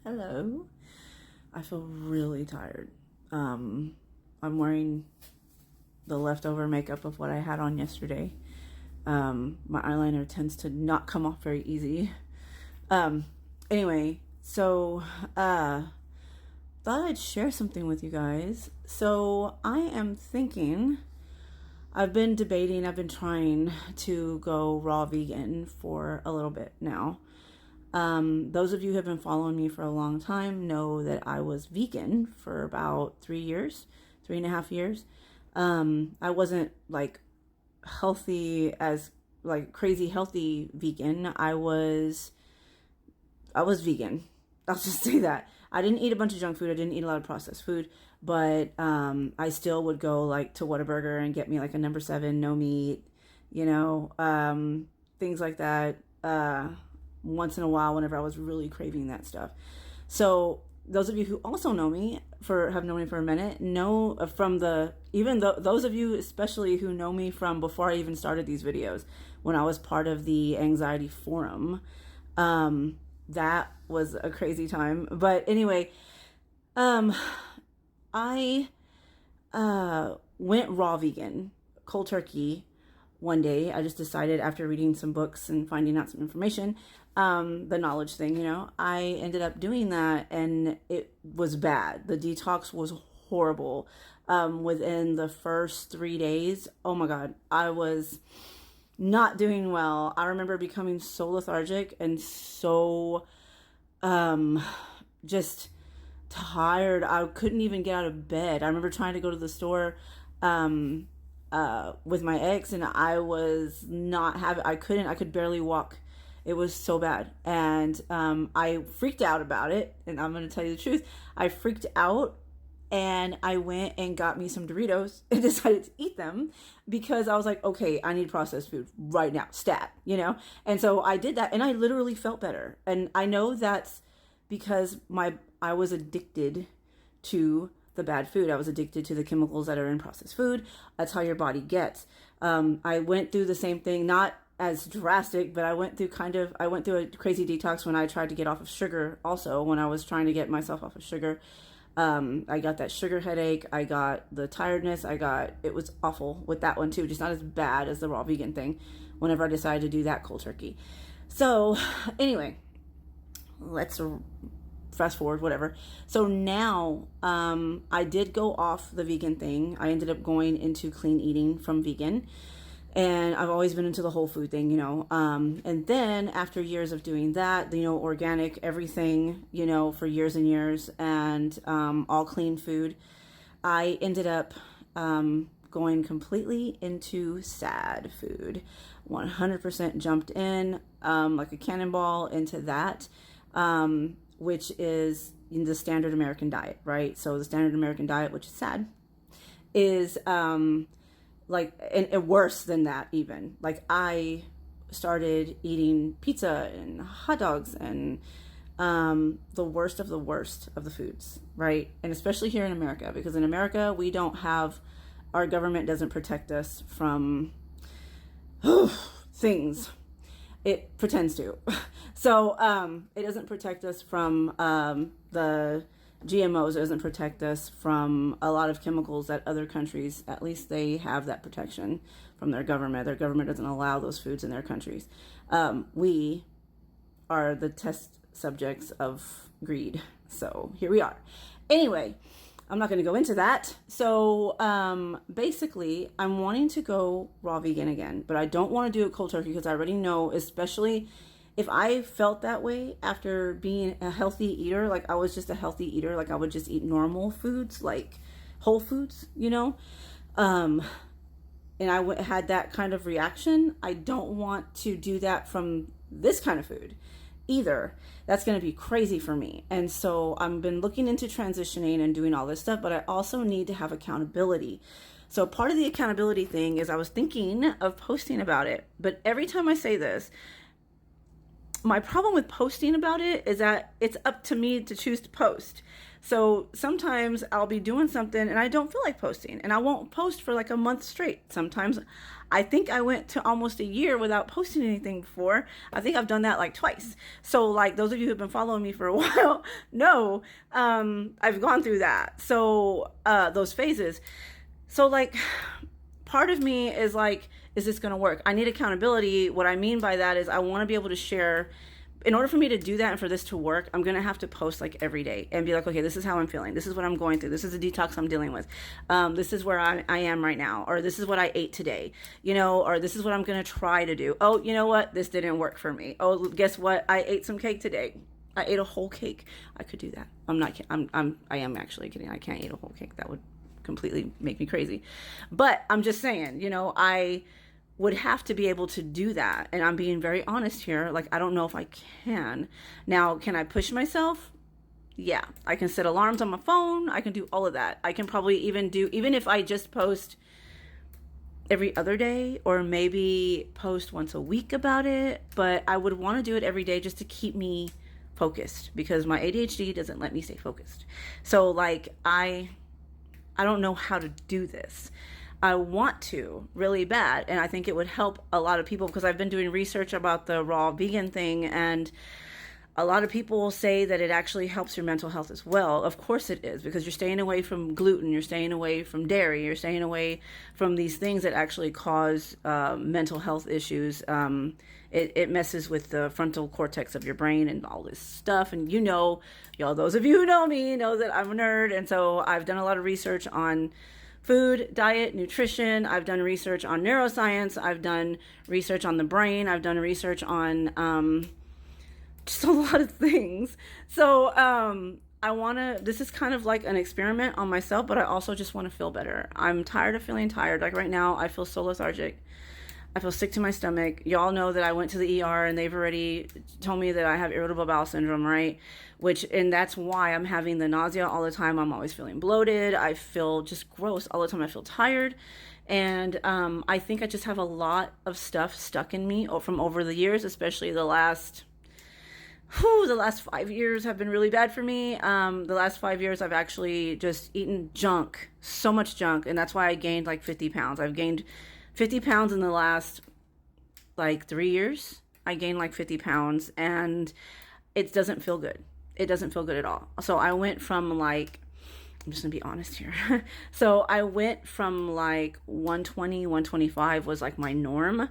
Hello. I feel really tired. I'm wearing the leftover makeup of what I had on yesterday. My eyeliner tends to not come off very easy. Anyway, so thought I'd share something with you guys. So I am thinking, I've been debating, I've been trying to go raw vegan for a little bit now. Those of you who have been following me for a long time know that I was vegan for about 3.5 years. I wasn't like healthy as like crazy healthy vegan. I was vegan. I'll just say that. I didn't eat a bunch of junk food. I didn't eat a lot of processed food, but I still would go like to Whataburger and get me like a number 7, no meat, things like that. Once in a while whenever I was really craving that stuff. So those of you who also know me have known me for a minute know from those of you especially who know me from before I even started these videos, when I was part of the anxiety forum, that was a crazy time. But anyway, I went raw vegan, cold turkey, one day. I just decided after reading some books and finding out some information, the knowledge thing, I ended up doing that and it was bad. The detox was horrible. Within the first 3 days, oh my God, I was not doing well. I remember becoming so lethargic and so, just tired. I couldn't even get out of bed. I remember trying to go to the store, with my ex, and I could barely walk. It was so bad. And I freaked out about it. And I'm going to tell you the truth. I freaked out and I went and got me some Doritos and decided to eat them because I was like, okay, I need processed food right now, stat, And so I did that and I literally felt better. And I know that's because I was addicted to the bad food. I was addicted to the chemicals that are in processed food. That's how your body gets. I went through the same thing, not as drastic, but I went through a crazy detox when I tried to get off of sugar also, when I was trying to get myself off of sugar. I got that sugar headache. I got the tiredness. It was awful with that one too, just not as bad as the raw vegan thing whenever I decided to do that cold turkey. So anyway, let's fast forward, whatever. So now, I did go off the vegan thing. I ended up going into clean eating from vegan, and I've always been into the whole food thing, and then after years of doing that, organic everything, for years and years, and, all clean food, I ended up, going completely into sad food, 100% jumped in, like a cannonball into that, which is in the standard American diet, right? So the standard American diet, which is sad, is like and worse than that even. Like I started eating pizza and hot dogs and the worst of the foods, right? And especially here in America, because in America our government doesn't protect us from things. It pretends to. So it doesn't protect us from the GMOs. It doesn't protect us from a lot of chemicals that other countries, at least they have that protection from their government. Their government doesn't allow those foods in their countries. We are the test subjects of greed. So here we are. Anyway, I'm not going to go into that. So basically, I'm wanting to go raw vegan again, but I don't want to do it cold turkey because I already know, especially if I felt that way after being a healthy eater, like I was just a healthy eater, like I would just eat normal foods, like whole foods, and I had that kind of reaction. I don't want to do that from this kind of food either. That's going to be crazy for me. And so I've been looking into transitioning and doing all this stuff, but I also need to have accountability. So part of the accountability thing is I was thinking of posting about it, but every time I say this, my problem with posting about it is that it's up to me to choose to post. So sometimes I'll be doing something and I don't feel like posting, and I won't post for like a month straight. Sometimes I think I went to almost a year without posting anything before. I think I've done that like twice. So like those of you who've been following me for a while know I've gone through that. So those phases. So like part of me is like, is this going to work? I need accountability. What I mean by that is I want to be able to share. In order for me to do that and for this to work, I'm going to have to post like every day and be like, okay, this is how I'm feeling. This is what I'm going through. This is the detox I'm dealing with. This is where I am right now. Or this is what I ate today, you know, or this is what I'm going to try to do. Oh, you know what? This didn't work for me. Oh, guess what? I ate some cake today. I ate a whole cake. I could do that. I'm not kidding. I am actually kidding. I can't eat a whole cake. That would completely make me crazy. But I'm just saying, you know, I would have to be able to do that. And I'm being very honest here. Like, I don't know if I can. Now, can I push myself? Yeah, I can set alarms on my phone. I can do all of that. I can probably even if I just post every other day or maybe post once a week about it. But I would want to do it every day just to keep me focused, because my ADHD doesn't let me stay focused. So like, I don't know how to do this. I want to really bad, and I think it would help a lot of people, because I've been doing research about the raw vegan thing, and a lot of people say that it actually helps your mental health as well. Of course it is, because you're staying away from gluten, you're staying away from dairy, you're staying away from these things that actually cause mental health issues. It messes with the frontal cortex of your brain and all this stuff. And you know, y'all, those of you who know me know that I'm a nerd, and so I've done a lot of research on food, diet, nutrition. I've done research on neuroscience. I've done research on the brain. I've done research on just a lot of things. So this is kind of like an experiment on myself, but I also just want to feel better. I'm tired of feeling tired. Like right now, I feel so lethargic. I feel sick to my stomach. Y'all know that I went to the ER and they've already told me that I have irritable bowel syndrome, right? And that's why I'm having the nausea all the time. I'm always feeling bloated. I feel just gross all the time. I feel tired. And I think I just have a lot of stuff stuck in me from over the years, especially the last 5 years have been really bad for me. The last 5 years, I've actually just eaten junk, so much junk. And that's why I gained like 50 pounds. I've gained 50 pounds in the last like 3 years. I gained like 50 pounds and it doesn't feel good. It doesn't feel good at all. So I went from like, I'm just gonna be honest here. So I went from like 120, 125 was like my norm,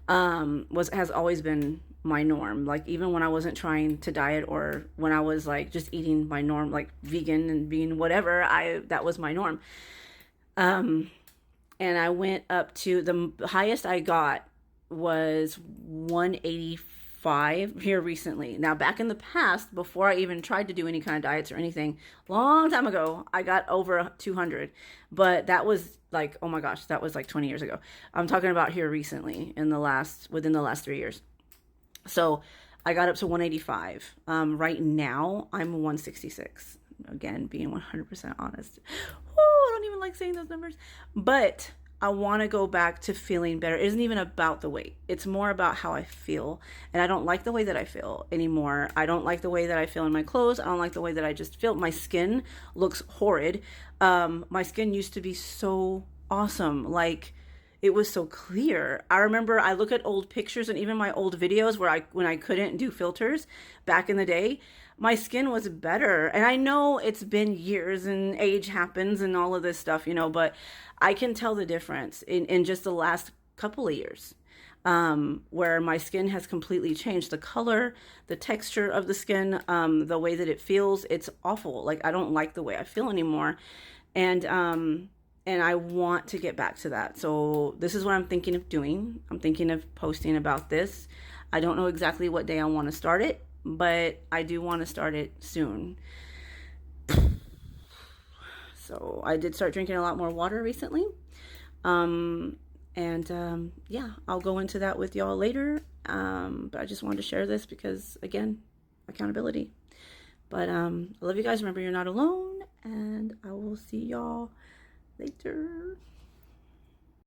has always been my norm. Like even when I wasn't trying to diet or when I was like just eating my norm, like vegan and being whatever, that was my norm. And I went up to the highest I got was 185 here recently. Now, back in the past, before I even tried to do any kind of diets or anything, long time ago, I got over 200. But that was like, oh my gosh, that was like 20 years ago. I'm talking about here recently within the last 3 years. So I got up to 185. Right now, I'm 166. Again, being 100% honest. I don't even like saying those numbers. But I want to go back to feeling better. It isn't even about the weight. It's more about how I feel. And I don't like the way that I feel anymore. I don't like the way that I feel in my clothes. I don't like the way that I just feel. My skin looks horrid. My skin used to be so awesome. Like, it was so clear. I remember I look at old pictures and even my old videos when I couldn't do filters back in the day, my skin was better. And I know it's been years and age happens and all of this stuff, you know, but I can tell the difference in just the last couple of years, where my skin has completely changed. The color, the texture of the skin, the way that it feels, it's awful. Like, I don't like the way I feel anymore. And I want to get back to that. So this is what I'm thinking of doing. I'm thinking of posting about this. I don't know exactly what day I want to start it, but I do want to start it soon. So I did start drinking a lot more water recently. Yeah, I'll go into that with y'all later. But I just wanted to share this because, again, accountability. But I love you guys. Remember, you're not alone. And I will see y'all later.